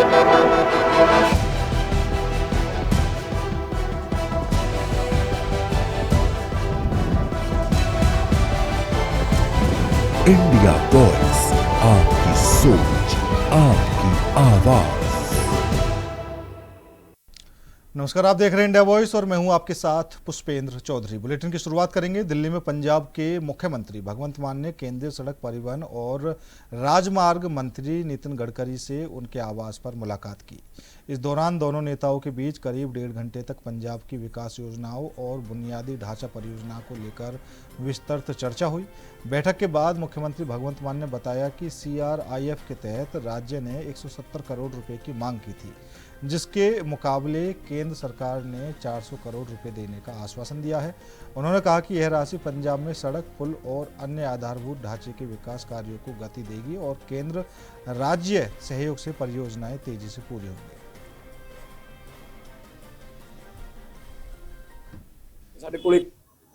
India voice, आपकी सोच, आपकी आवाज। नमस्कार, आप देख रहे हैं इंडिया वॉइस और मैं हूं आपके साथ पुष्पेंद्र चौधरी। बुलेटिन की शुरुआत करेंगे। दिल्ली में पंजाब के मुख्यमंत्री भगवंत मान ने केंद्रीय सड़क परिवहन और राजमार्ग मंत्री नितिन गडकरी से उनके आवास पर मुलाकात की। इस दौरान दोनों नेताओं के बीच करीब 1.5 घंटे तक पंजाब की विकास योजनाओं और बुनियादी ढांचा परियोजना को लेकर विस्तृत चर्चा हुई। बैठक के बाद मुख्यमंत्री भगवंत मान ने बताया कि CRIF के तहत राज्य ने 170 करोड़ रुपए की मांग की थी, जिसके मुकाबले केंद्र सरकार ने 400 करोड़ रुपए देने का आश्वासन दिया है। उन्होंने कहा कि यह राशि पंजाब में सड़क, पुल और अन्य आधारभूत ढांचे के विकास कार्यों को गति देगी और केंद्र राज्य सहयोग से परियोजनाएं तेजी से पूरी होंगी। ਸਾਡੇ ਕੋਲ ਇੱਕ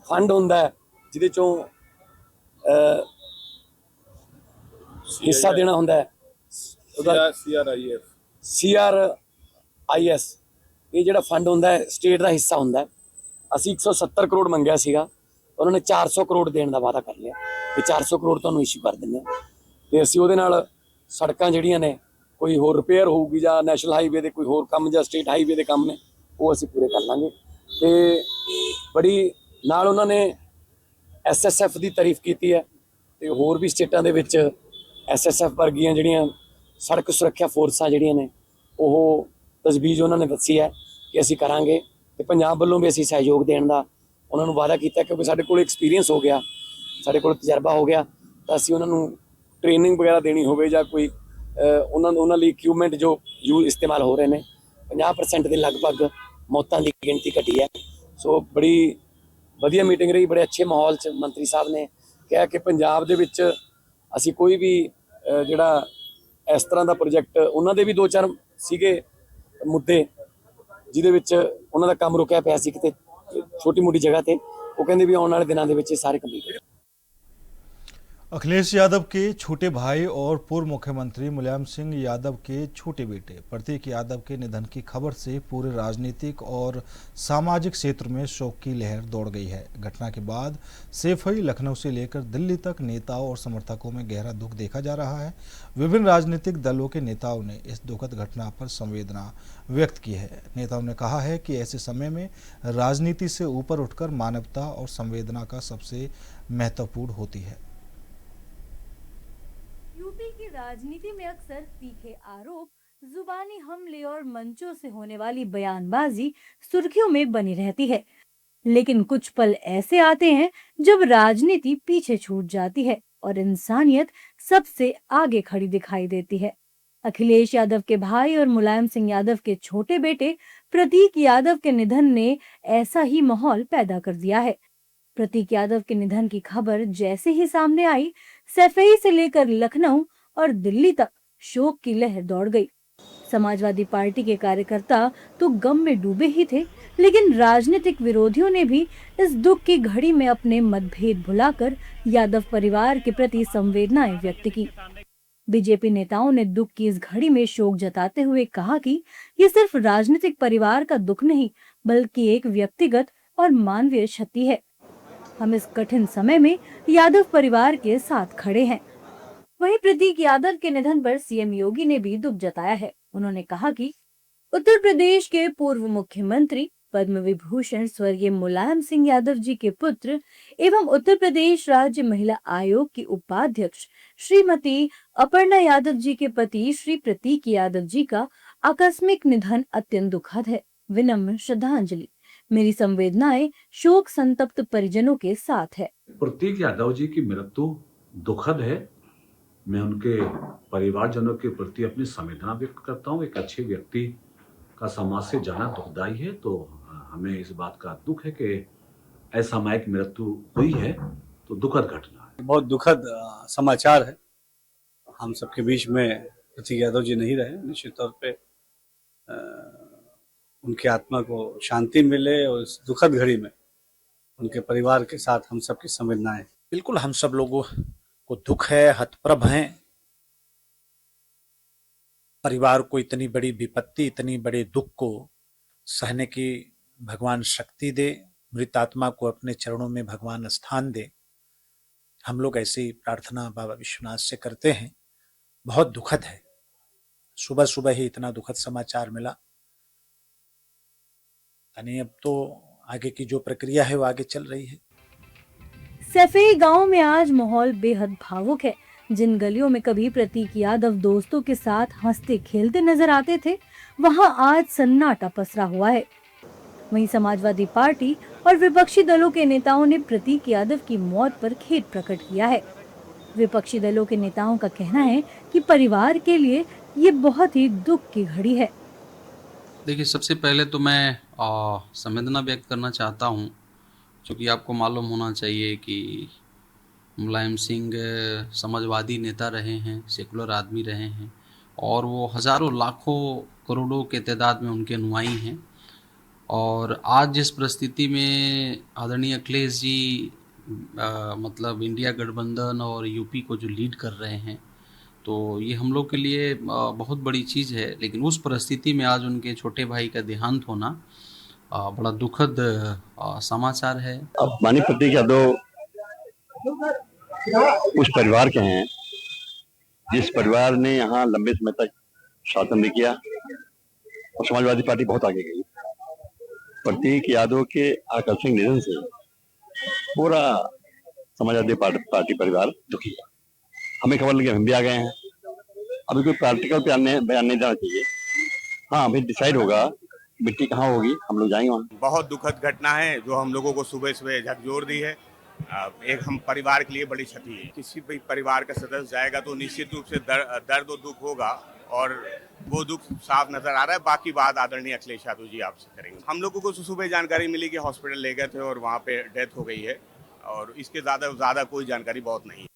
ਫੰਡ ਹੁੰਦਾ ਹੈ ਜਿਹਦੇ ਚੋਂ ਹਿੱਸਾ ਦੇਣਾ ਹੁੰਦਾ ਹੈ ਉਹਦਾ CRIS। ਇਹ ਜਿਹੜਾ ਫੰਡ ਹੁੰਦਾ ਹੈ ਸਟੇਟ ਦਾ ਹਿੱਸਾ ਹੁੰਦਾ ਹੈ। ਅਸੀਂ 170 ਕਰੋੜ ਮੰਗਿਆ ਸੀਗਾ, ਉਹਨਾਂ ਨੇ 400 ਕਰੋੜ ਦੇਣ ਦਾ ਵਾਅਦਾ ਕਰ ਲਿਆ ਤੇ 400 ਕਰੋੜ ਤੁਹਾਨੂੰ ਇਸ਼ੂ ਕਰ ਦਿੰਦੇ ਆ ਤੇ ਅਸੀਂ ਉਹਦੇ ਨਾਲ ਸੜਕਾਂ ਜਿਹੜੀਆਂ ਨੇ ਕੋਈ ਹੋਰ ਰਿਪੇਅਰ ਹੋਊਗੀ ਜਾਂ ਨੈਸ਼ਨਲ ਹਾਈਵੇ ਦੇ ਕੋਈ ਹੋਰ ਕੰਮ ਜਾਂ ਸਟੇਟ ਹਾਈਵੇ ਦੇ ਕੰਮ ਨੇ ਉਹ ਅਸੀਂ ਪੂਰੇ ਕਰ ਲਾਂਗੇ। ਤੇ ਬੜੀ ਨਾਲ ਉਹਨਾਂ ਨੇ SSF ਦੀ ਤਾਰੀਫ ਕੀਤੀ ਹੈ ਤੇ ਹੋਰ ਵੀ ਸਟੇਟਾਂ ਦੇ ਵਿੱਚ SSF ਵਰਗੀਆਂ ਜਿਹੜੀਆਂ ਸੜਕ ਸੁਰੱਖਿਆ ਫੋਰਸਾਂ ਜਿਹੜੀਆਂ ਨੇ ਉਹ ਤਜਵੀਜ਼ ਉਹਨਾਂ ਨੇ ਦੱਸੀ ਹੈ ਕਿ ਅਸੀਂ ਕਰਾਂਗੇ ਤੇ ਪੰਜਾਬ ਵੱਲੋਂ ਵੀ ਅਸੀਂ ਸਹਿਯੋਗ ਦੇਣ ਦਾ ਉਹਨਾਂ ਨੂੰ ਵਾਅਦਾ ਕੀਤਾ ਕਿਉਂਕਿ ਸਾਡੇ ਕੋਲ ਐਕਸਪੀਰੀਅੰਸ ਹੋ ਗਿਆ, ਸਾਡੇ ਕੋਲ ਤਜਰਬਾ ਹੋ ਗਿਆ ਤਾਂ ਅਸੀਂ ਉਹਨਾਂ ਨੂੰ ਟ੍ਰੇਨਿੰਗ ਵਗੈਰਾ ਦੇਣੀ ਹੋਵੇ ਜਾਂ ਕੋਈ ਉਹਨਾਂ ਲਈ ਇਕਵਿਪਮੈਂਟ ਜੋ ਇਸਤੇਮਾਲ ਹੋ ਰਹੇ ਨੇ 50% ਦੇ ਲਗਭਗ ਮੌਤਾਂ ਦੀ ਗਿਣਤੀ ਘਟੀ ਹੈ। ਸੋ ਬੜੀ ਵਧੀਆ ਮੀਟਿੰਗ ਰਹੀ, ਬੜੇ ਅੱਛੇ ਮਾਹੌਲ 'ਚ ਮੰਤਰੀ ਸਾਹਿਬ ਨੇ ਕਿਹਾ ਕਿ ਪੰਜਾਬ ਦੇ ਵਿੱਚ ਅਸੀਂ ਕੋਈ ਵੀ ਜਿਹੜਾ ਇਸ ਤਰ੍ਹਾਂ ਦਾ ਪ੍ਰੋਜੈਕਟ ਉਹਨਾਂ ਦੇ ਵੀ 2-4 ਸੀਗੇ ਮੁੱਦੇ ਜਿਹਦੇ ਵਿੱਚ ਉਹਨਾਂ ਦਾ ਕੰਮ ਰੁਕਿਆ ਪਿਆ ਸੀ ਕਿਤੇ ਛੋਟੀ ਮੋਟੀ ਜਗ੍ਹਾ ਤੇ, ਉਹ ਕਹਿੰਦੇ ਵੀ ਆਉਣ ਵਾਲੇ ਦਿਨਾਂ ਦੇ ਵਿੱਚ ਇਹ ਸਾਰੇ ਕੰਪਲੀਟ ਹੋ। अखिलेश यादव के छोटे भाई और पूर्व मुख्यमंत्री मुलायम सिंह यादव के छोटे बेटे प्रतीक यादव के निधन की खबर से पूरे राजनीतिक और सामाजिक क्षेत्र में शोक की लहर दौड़ गई है। घटना के बाद सैफई, लखनऊ से लेकर दिल्ली तक नेताओं और समर्थकों में गहरा दुख देखा जा रहा है। विभिन्न राजनीतिक दलों के नेताओं ने इस दुखद घटना पर संवेदना व्यक्त की है। नेताओं ने कहा है कि ऐसे समय में राजनीति से ऊपर उठकर मानवता और संवेदना का सबसे महत्वपूर्ण होती है। यूपी की राजनीति में अक्सर तीखे आरोप, जुबानी हमले और मंचों से होने वाली बयानबाजी सुर्खियों में बनी रहती है। लेकिन कुछ पल ऐसे आते हैं जब राजनीति पीछे छूट जाती है और इंसानियत सबसे आगे खड़ी दिखाई देती है। अखिलेश यादव के भाई और मुलायम सिंह यादव के छोटे बेटे प्रतीक यादव के निधन ने ऐसा ही माहौल पैदा कर दिया है। प्रतीक यादव के निधन की खबर जैसे ही सामने आई, सैफई से लेकर लखनऊ और दिल्ली तक शोक की लहर दौड़ गई। समाजवादी पार्टी के कार्यकर्ता तो गम में डूबे ही थे, लेकिन राजनीतिक विरोधियों ने भी इस दुख की घड़ी में अपने मतभेद भुलाकर यादव परिवार के प्रति संवेदनाएं व्यक्त की। बीजेपी नेताओं ने दुख की इस घड़ी में शोक जताते हुए कहा कि ये सिर्फ राजनीतिक परिवार का दुख नहीं, बल्कि एक व्यक्तिगत और मानवीय क्षति है। हम इस कठिन समय में यादव परिवार के साथ खड़े हैं। वहीं प्रतीक यादव के निधन पर CM योगी ने भी दुख जताया है। उन्होंने कहा कि उत्तर प्रदेश के पूर्व मुख्यमंत्री पद्म विभूषण स्वर्गीय मुलायम सिंह यादव जी के पुत्र एवं उत्तर प्रदेश राज्य महिला आयोग की उपाध्यक्ष श्रीमती अपर्णा यादव जी के पति श्री प्रतीक यादव जी का आकस्मिक निधन अत्यंत दुखद है। विनम्र श्रद्धांजलि। मेरी संवेदनाएं शोक संतप्त परिजनों के साथ है। प्रतीक यादव जी की मृत्यु दुखद है। मैं उनके परिवारजनों के प्रति अपनी संवेदना व्यक्त करता हूँ। एक अच्छे व्यक्ति का समाज से जाना दुखदायी है, तो हमें इस बात का दुख है कि असामयिक मृत्यु हुई है, तो दुखद घटना है। बहुत दुखद समाचार है। हम सबके बीच में प्रतीक यादव जी नहीं रहे। निश्चित तौर पे उनकी आत्मा को शांति मिले और इस दुखद घड़ी में उनके परिवार के साथ हम सबकी संवेदनाएं। बिल्कुल हम सब लोगों को दुख है, हतप्रभ हैं। परिवार को इतनी बड़ी विपत्ति, इतनी बड़े दुख को सहने की भगवान शक्ति दे, मृत आत्मा को अपने चरणों में भगवान स्थान दे। हम लोग ऐसी प्रार्थना बाबा विश्वनाथ से करते हैं। बहुत दुखद है, सुबह सुबह ही इतना दुखद समाचार मिला। यानी अब तो आगे की जो प्रक्रिया है वो आगे चल रही है। सैफई गांव में आज माहौल बेहद भावुक है। जिन गलियों में कभी प्रतीक यादव दोस्तों के साथ हंसते खेलते नजर आते थे, वहां आज सन्नाटा पसरा हुआ है। वहीं समाजवादी पार्टी और विपक्षी दलों के नेताओं ने प्रतीक यादव की मौत पर खेद प्रकट किया है। विपक्षी दलों के नेताओं का कहना है कि परिवार के लिए ये बहुत ही दुख की घड़ी है। देखिए, सबसे पहले तो मैं संवेदना व्यक्त करना चाहता हूँ, क्योंकि आपको मालूम होना चाहिए कि मुलायम सिंह समाजवादी नेता रहे हैं, सेकुलर आदमी रहे हैं, और वो हज़ारों लाखों करोड़ों के तादाद में उनके अनुयायी हैं। और आज जिस परिस्थिति में आदरणीय अखिलेश जी मतलब इंडिया गठबंधन और यूपी को जो लीड कर रहे हैं, तो ये हम लोग के लिए बहुत बड़ी चीज़ है। लेकिन उस परिस्थिति में आज उनके छोटे भाई का देहांत होना बड़ा दुखद समाचार है। अब माननीय प्रतीक यादव उस परिवार के हैं जिस परिवार ने यहाँ लंबे समय तक शासन भी किया और समाजवादी पार्टी बहुत आगे गई। प्रतीक यादव के आकस्मिक निधन से पूरा समाजवादी पार्टी परिवार दुखी है। हमें खबर लगी, हम भी आ गए हैं। अभी कोई प्रैक्टिकल बयान नहीं देना चाहिए। हाँ, अभी डिसाइड होगा मिट्टी कहाँ होगी, हम लोग जाएंगे वहाँ। बहुत दुखद घटना है जो हम लोगों को सुबह सुबह झकझोर दी है। एक हम परिवार के लिए बड़ी क्षति है। किसी भी परिवार का सदस्य जाएगा तो निश्चित रूप से दर्द और दुख होगा, और वो दुख साफ नजर आ रहा है। बाकी बात आदरणीय अखिलेश यादव जी आपसे करेंगे। हम लोगों को सुबह जानकारी मिली कि हॉस्पिटल ले गए थे और वहाँ पे डेथ हो गई है, और इसके ज्यादा कोई जानकारी बहुत नहीं है।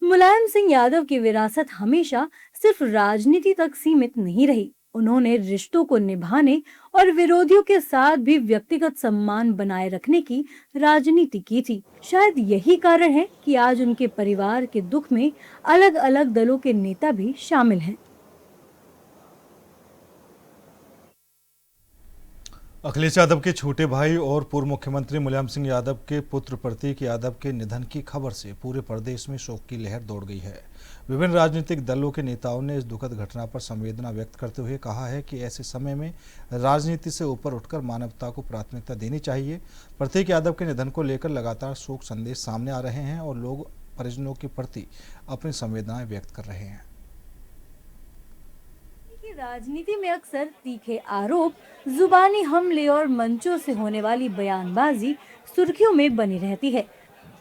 मुलायम सिंह यादव की विरासत हमेशा सिर्फ राजनीति तक सीमित नहीं रही। उन्होंने रिश्तों को निभाने और विरोधियों के साथ भी व्यक्तिगत सम्मान बनाए रखने की राजनीति की थी। शायद यही कारण है कि आज उनके परिवार के दुख में अलग अलग दलों के नेता भी शामिल हैं। अखिलेश यादव के छोटे भाई और पूर्व मुख्यमंत्री मुलायम सिंह यादव के पुत्र प्रतीक यादव के निधन की खबर से पूरे प्रदेश में शोक की लहर दौड़ गई है। विभिन्न राजनीतिक दलों के नेताओं ने इस दुखद घटना पर संवेदना व्यक्त करते हुए कहा है कि ऐसे समय में राजनीति से ऊपर उठकर मानवता को प्राथमिकता देनी चाहिए। प्रतीक यादव के निधन को लेकर लगातार शोक संदेश सामने आ रहे हैं और लोग परिजनों के प्रति अपनी संवेदनाएं व्यक्त कर रहे हैं। राजनीति में अक्सर तीखे आरोप, जुबानी हमले और मंचों से होने वाली बयानबाजी सुर्खियों में बनी रहती है।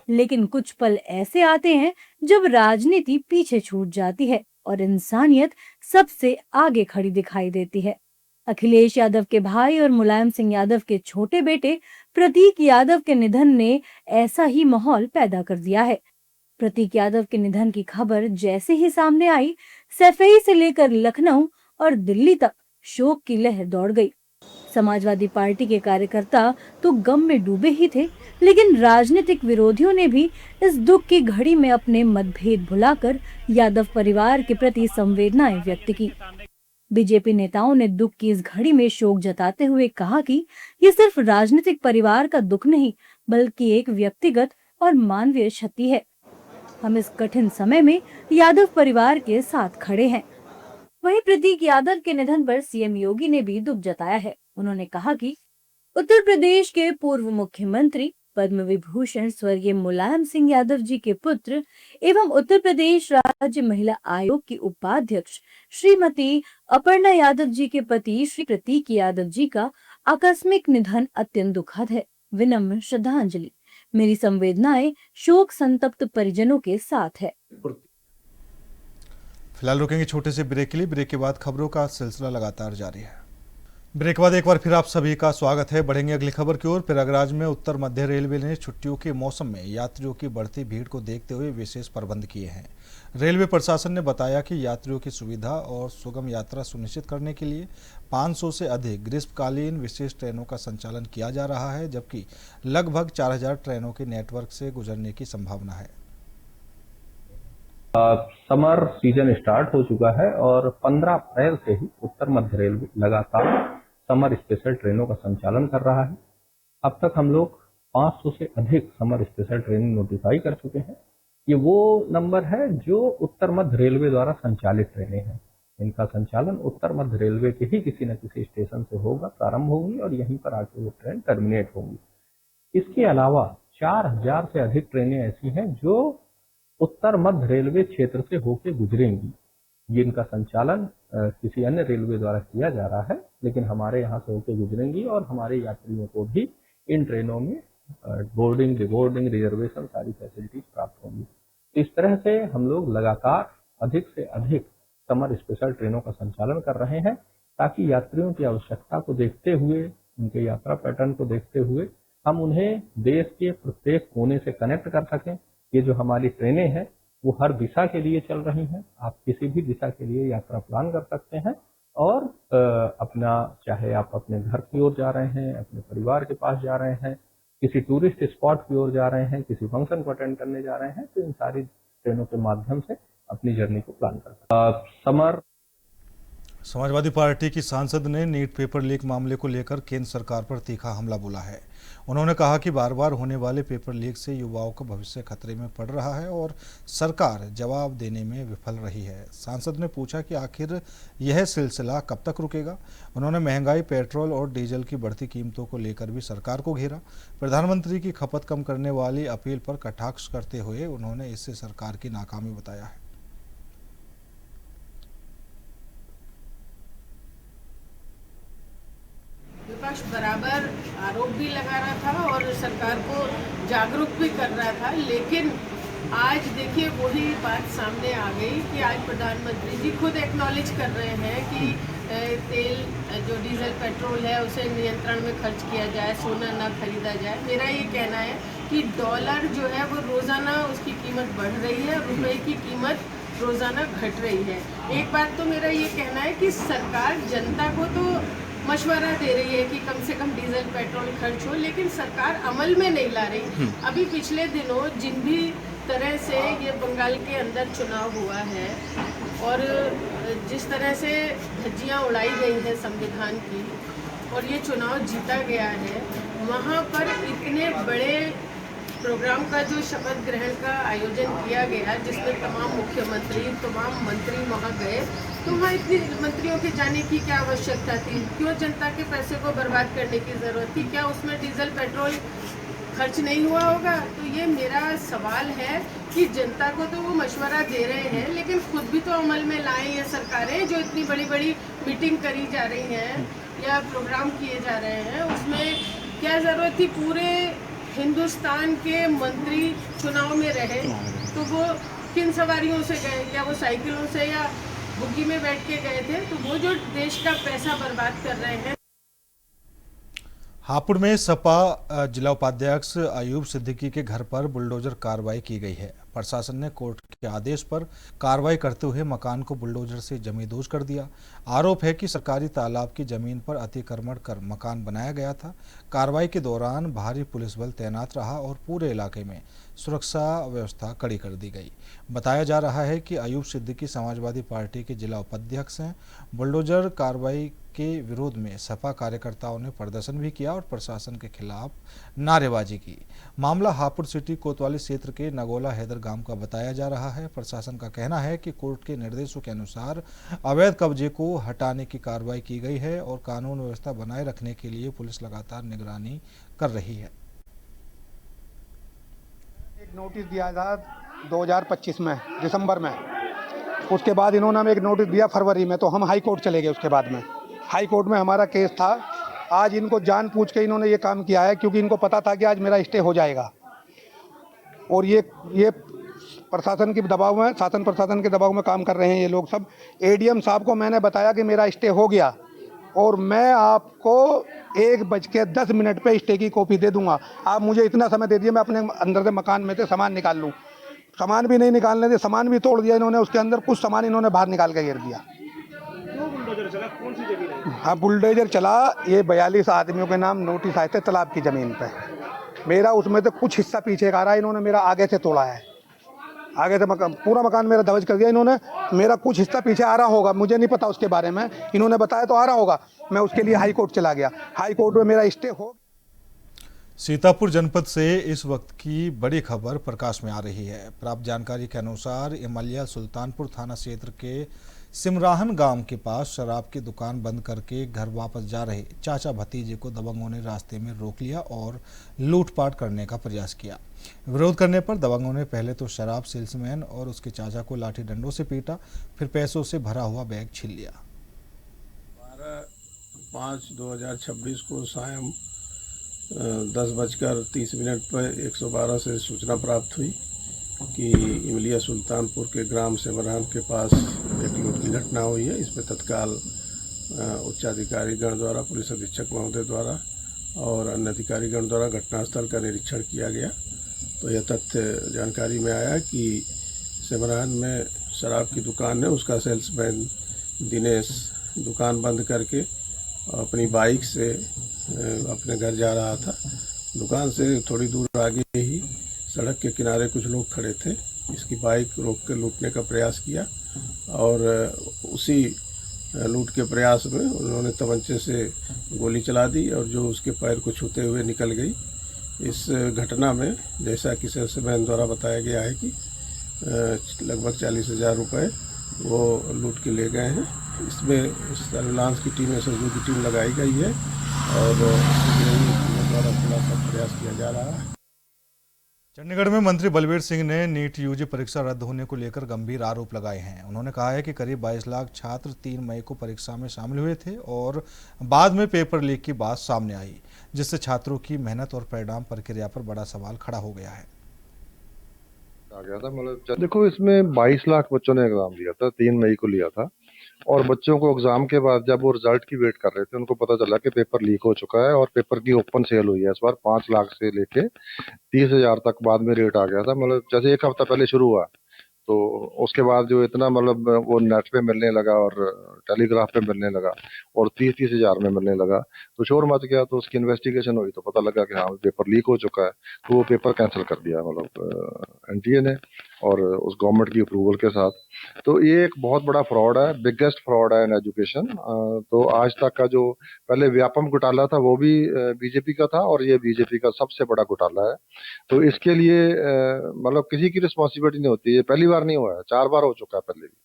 लेकिन कुछ पल ऐसे आते हैं जब राजनीति पीछे छूट जाती है और इंसानियत सबसे आगे खड़ी दिखाई देती है। अखिलेश यादव के भाई और मुलायम सिंह यादव के छोटे बेटे प्रतीक यादव के निधन ने ऐसा ही माहौल पैदा कर दिया है। प्रतीक यादव के निधन की खबर जैसे ही सामने आई, सैफई से लेकर लखनऊ और दिल्ली तक शोक की लहर दौड़ गई। समाजवादी पार्टी के कार्यकर्ता तो गम में डूबे ही थे, लेकिन राजनीतिक विरोधियों ने भी इस दुख की घड़ी में अपने मतभेद भुलाकर यादव परिवार के प्रति संवेदनाएं व्यक्त की। बीजेपी नेताओं ने दुख की इस घड़ी में शोक जताते हुए कहा कि ये सिर्फ राजनीतिक परिवार का दुख नहीं, बल्कि एक व्यक्तिगत और मानवीय क्षति है। हम इस कठिन समय में यादव परिवार के साथ खड़े हैं। वहीं प्रतीक यादव के निधन पर सीएम योगी ने भी दुख जताया है। उन्होंने कहा कि उत्तर प्रदेश के पूर्व मुख्यमंत्री पद्म विभूषण स्वर्गीय मुलायम सिंह यादव जी के पुत्र एवं उत्तर प्रदेश राज्य महिला आयोग की उपाध्यक्ष श्रीमती अपर्णा यादव जी के पति श्री प्रतीक यादव जी का आकस्मिक निधन अत्यंत दुखद है। विनम्र श्रद्धांजलि। मेरी संवेदनाएं शोक संतप्त परिजनों के साथ है। फिलहाल रुकेंगे छोटे से ब्रेक के लिए। ब्रेक के बाद खबरों का सिलसिला लगातार जारी है। ब्रेक के बाद एक बार फिर आप सभी का स्वागत है। बढ़ेंगे अगली खबर की ओर। प्रयागराज में उत्तर मध्य रेलवे ने छुट्टियों के मौसम में यात्रियों की बढ़ती भीड़ को देखते हुए विशेष प्रबंध किए हैं। रेलवे प्रशासन ने बताया कि यात्रियों की सुविधा और सुगम यात्रा सुनिश्चित करने के लिए 500 से अधिक ग्रीष्मकालीन विशेष ट्रेनों का संचालन किया जा रहा है, जबकि लगभग 4000 ट्रेनों के नेटवर्क से गुजरने की संभावना है। समर सीजन स्टार्ट हो चुका है और 15 अप्रैल से ही उत्तर मध्य रेलवे लगातार समर स्पेशल ट्रेनों का संचालन कर रहा है। अब तक हम लोग 500 से अधिक समर स्पेशल ट्रेन नोटिफाई कर चुके हैं। ये वो नंबर है जो उत्तर मध्य रेलवे द्वारा संचालित ट्रेनें हैं। इनका संचालन उत्तर मध्य रेलवे के ही किसी न किसी स्टेशन से होगा, प्रारंभ होगी और यहीं पर आके वो ट्रेन टर्मिनेट होंगी। इसके अलावा 4000 से अधिक ट्रेनें ऐसी हैं जो उत्तर मध्य रेलवे क्षेत्र से होकर गुजरेंगी। जिनका संचालन किसी अन्य रेलवे द्वारा किया जा रहा है, लेकिन हमारे यहाँ से होकर गुजरेंगी और हमारे यात्रियों को भी इन ट्रेनों में बोर्डिंग, डिबोर्डिंग, रिजर्वेशन सारी फैसिलिटीज प्राप्त होंगी। तो इस तरह से हम लोग लगातार अधिक से अधिक समर स्पेशल ट्रेनों का संचालन कर रहे हैं ताकि यात्रियों की आवश्यकता को देखते हुए, उनके यात्रा पैटर्न को देखते हुए हम उन्हें देश के प्रत्येक कोने से कनेक्ट कर सकें। ये जो हमारी ट्रेनें हैं वो हर दिशा के लिए चल रही हैं। आप किसी भी दिशा के लिए यात्रा प्लान कर सकते हैं और अपना, चाहे आप अपने घर की ओर जा रहे हैं, अपने परिवार के पास जा रहे हैं, किसी टूरिस्ट स्पॉट की ओर जा रहे हैं, किसी फंक्शन को अटेंड करने जा रहे हैं, तो इन सारी ट्रेनों के माध्यम से अपनी जर्नी को प्लान कर सकते हैं। समर समाजवादी पार्टी की सांसद ने नीट पेपर लीक मामले को लेकर केंद्र सरकार पर तीखा हमला बोला है। उन्होंने कहा कि बार बार होने वाले पेपर लीक से युवाओं का भविष्य खतरे में पड़ रहा है और सरकार जवाब देने में विफल रही है। सांसद ने पूछा कि आखिर यह सिलसिला कब तक रुकेगा। उन्होंने महंगाई, पेट्रोल और डीजल की बढ़ती कीमतों को लेकर भी सरकार को घेरा। प्रधानमंत्री की खपत कम करने वाली अपील पर कटाक्ष करते हुए उन्होंने इसे सरकार की नाकामी बताया है। विपक्ष बराबर आरोप भी लगा रहा था और सरकार को जागरूक भी कर रहा था, लेकिन आज देखिए वही बात सामने आ गई कि आज प्रधानमंत्री जी खुद एक्नॉलेज कर रहे हैं कि तेल, जो डीजल पेट्रोल है, उसे नियंत्रण में खर्च किया जाए, सोना ना खरीदा जाए। मेरा ये कहना है कि डॉलर जो है वो रोज़ाना उसकी कीमत बढ़ रही है, रुपए की कीमत रोज़ाना घट रही है। एक बात तो मेरा ये कहना है कि सरकार जनता को तो मशवरा दे रही है कि कम से कम डीजल पेट्रोल खर्च हो, लेकिन सरकार अमल में नहीं ला रही। अभी पिछले दिनों जिन भी तरह से ये बंगाल के अंदर चुनाव हुआ है और जिस तरह से धज्जियाँ उड़ाई गई हैं संविधान की और ये चुनाव जीता गया है, वहाँ पर इतने बड़े प्रोग्राम का जो शपथ ग्रहण का आयोजन किया गया जिसमें तमाम मुख्यमंत्री, तमाम मंत्री वहाँ गए, तो वहाँ इतनी मंत्रियों के जाने की क्या आवश्यकता थी? क्यों जनता के पैसे को बर्बाद करने की ज़रूरत थी? क्या उसमें डीजल पेट्रोल खर्च नहीं हुआ होगा? तो ये मेरा सवाल है कि जनता को तो वो मशवरा दे रहे हैं, लेकिन खुद भी तो अमल में लाएं ये सरकारें जो इतनी बड़ी बड़ी मीटिंग करी जा रही हैं या प्रोग्राम किए जा रहे हैं, उसमें क्या ज़रूरत थी? पूरे हिंदुस्तान के मंत्री चुनाव में रहे तो वो किन सवारियों से गए? क्या वो साइकिलों से या बुग्गी में बैठ के गए थे? तो वो जो देश का पैसा बर्बाद कर रहे हैं। हापुड़ में सपा जिला उपाध्यक्ष अयूब सिद्दीकी के घर पर बुलडोजर कार्रवाई की गई है। प्रशासन ने कोर्ट के आदेश पर कार्रवाई करते हुए मकान को बुलडोजर से जमींदोज कर दिया। आरोप है कि सरकारी तालाब की जमीन पर अतिक्रमण कर मकान बनाया गया था। कार्रवाई के दौरान भारी पुलिस बल तैनात रहा और पूरे इलाके में सुरक्षा व्यवस्था कड़ी कर दी गई। बताया जा रहा है कि अयूब सिद्दीकी समाजवादी पार्टी के जिला उपाध्यक्ष हैं। बुलडोजर कार्रवाई के विरोध में सपा कार्यकर्ताओं ने प्रदर्शन भी किया और प्रशासन के खिलाफ नारेबाजी की। मामला हापुड़ सिटी कोतवाली क्षेत्र के नगोला हैदर गांव का बताया जा रहा है। प्रशासन का कहना है कि कोर्ट के निर्देशों के अनुसार अवैध कब्जे को हटाने की कार्रवाई की गई है और कानून व्यवस्था बनाए रखने के लिए पुलिस लगातार निगरानी कर रही है। एक नोटिस दिया था 2025 में दिसंबर में, उसके बाद इन्होंने हमें एक नोटिस दिया फरवरी में, तो हम हाई कोर्ट चले गए। उसके बाद में हाई कोर्ट में हमारा केस था। आज इनको जानबूझ के इन्होंने ये काम किया है क्योंकि इनको पता था कि आज मेरा स्टे हो जाएगा और ये प्रशासन के दबाव में, शासन प्रशासन के दबाव में काम कर रहे हैं ये लोग सब। एडीएम साहब को मैंने बताया कि मेरा स्टे हो गया और मैं आपको 1:10 पे स्टे की कॉपी दे दूंगा। आप मुझे इतना समय दे दिए, मैं अपने अंदर से मकान में से सामान निकाल लूँ। सामान भी नहीं निकालने दे, सामान भी तोड़ दिया इन्होंने। उसके अंदर कुछ सामान इन्होंने बाहर निकाल के गिर दिया। बुलडोजर चला, कौन सी जमीन है? हाँ, बुलडोजर चला। ये 42 आदमियों के नाम नोटिस आए थे तालाब की ज़मीन पे। मेरा उसमें तो कुछ हिस्सा पीछे का रहा, इन्होंने मेरा आगे से तोड़ा है। आ गए थे, पूरा मकान मेरा ध्वस्त कर दिया इन्होंने। मेरा कुछ हिस्सा पीछे आ रहा होगा, मुझे नहीं पता उसके बारे में, इन्होंने बताया तो आ रहा होगा। मैं उसके लिए हाई कोर्ट चला गया, हाई कोर्ट में मेरा स्टे हो। सीतापुर जनपद से इस वक्त की बड़ी खबर प्रकाश में आ रही है। प्राप्त जानकारी के अनुसार इमलिया सुल्तानपुर थाना क्षेत्र के सिमराहन गांव के पास शराब की दुकान बंद करके घर वापस जा रहे चाचा भतीजे को दबंगों ने रास्ते में रोक लिया और लूटपाट करने का प्रयास किया। विरोध करने पर दबंगों ने पहले तो शराब सेल्समैन और उसके चाचा को लाठी डंडों से पीटा, फिर पैसों से भरा हुआ बैग छीन लिया। 12/5/2026 को सायं 10:30 पर 112 से सूचना प्राप्त हुई कि इमलिया सुल्तानपुर के ग्राम सिमरान के पास एक लूट की घटना हुई है। इसमें तत्काल उच्चाधिकारीगण द्वारा, पुलिस अधीक्षक महोदय द्वारा और अन्य अधिकारीगण द्वारा घटनास्थल का निरीक्षण किया गया। तो यह तथ्य जानकारी में आया कि सिमरान में शराब की दुकान है, उसका सेल्समैन दिनेश दुकान बंद करके अपनी बाइक से अपने घर जा रहा था। दुकान से थोड़ी दूर आगे ही सड़क के किनारे कुछ लोग खड़े थे, इसकी बाइक रोक कर लूटने का प्रयास किया और उसी लूट के प्रयास में उन्होंने तमंचे से गोली चला दी और जो उसके पैर को छूते हुए निकल गई। इस घटना में जैसा कि सेल्समैन द्वारा बताया गया है कि लगभग 40,000 रुपये वो लूट के ले गए हैं। इसमें सर्विलांस की टीम, एसओजी की टीम लगाई गई है और द्वारा खुलासा प्रयास किया जा रहा है। चंडीगढ़ में मंत्री बलबीर सिंह ने नीट यूजी परीक्षा रद्द होने को लेकर गंभीर आरोप लगाए हैं। उन्होंने कहा है कि करीब 22 लाख छात्र 3 मई को परीक्षा में शामिल हुए थे और बाद में पेपर लीक की बात सामने आई, जिससे छात्रों की मेहनत और परिणाम प्रक्रिया पर बड़ा सवाल खड़ा हो गया है। आ गया था, मतलब देखो इसमें 22 लाख बच्चों ने एग्जाम दिया था, 3 मई को लिया था और बच्चों को एग्जाम के बाद जब वो रिजल्ट की वेट कर रहे थे उनको पता चला कि पेपर लीक हो चुका है और पेपर की ओपन सेल हुई है। इस बार 5 लाख से लेके 30,000 तक बाद में रेट आ गया था। मतलब जैसे 1 हफ्ता पहले शुरू हुआ तो उसके बाद जो इतना मतलब वो नेट पे मिलने लगा और टेलीग्राफ पे मिलने लगा और 30,000 में मिलने लगा तो शोर मच गया। तो उसकी इन्वेस्टिगेशन हुई तो पता लगा कि हाँ पेपर लीक हो चुका है, तो वो पेपर कैंसिल कर दिया मतलब एनटीए ने और उस गवर्नमेंट की अप्रूवल के साथ। तो ये एक बहुत बड़ा फ्रॉड है, बिगेस्ट फ्रॉड है इन एजुकेशन। तो आज तक का जो पहले व्यापम घोटाला था वो भी बीजेपी का था और ये बीजेपी का सबसे बड़ा घोटाला है। तो इसके लिए मतलब किसी की रिस्पॉन्सिबिलिटी नहीं होती है, पहली बार नहीं हुआ है, 4 बार हो चुका है पहले भी।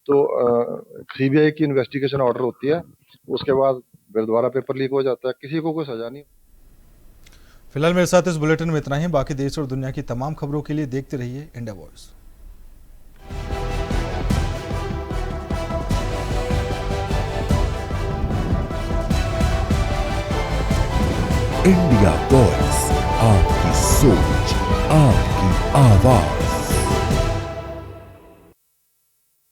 तो सीबीआई की इन्वेस्टिगेशन ऑर्डर होती है, उसके बाद फिर दोबारा पेपर लीक हो जाता है, किसी को कोई सजा नहीं। फिलहाल मेरे साथ इस बुलेटिन में इतना ही। बाकी देश और दुनिया की तमाम खबरों के लिए देखते रहिए इंडिया वॉइस। इंडिया वॉइस, आपकी सोच, आपकी आवाज।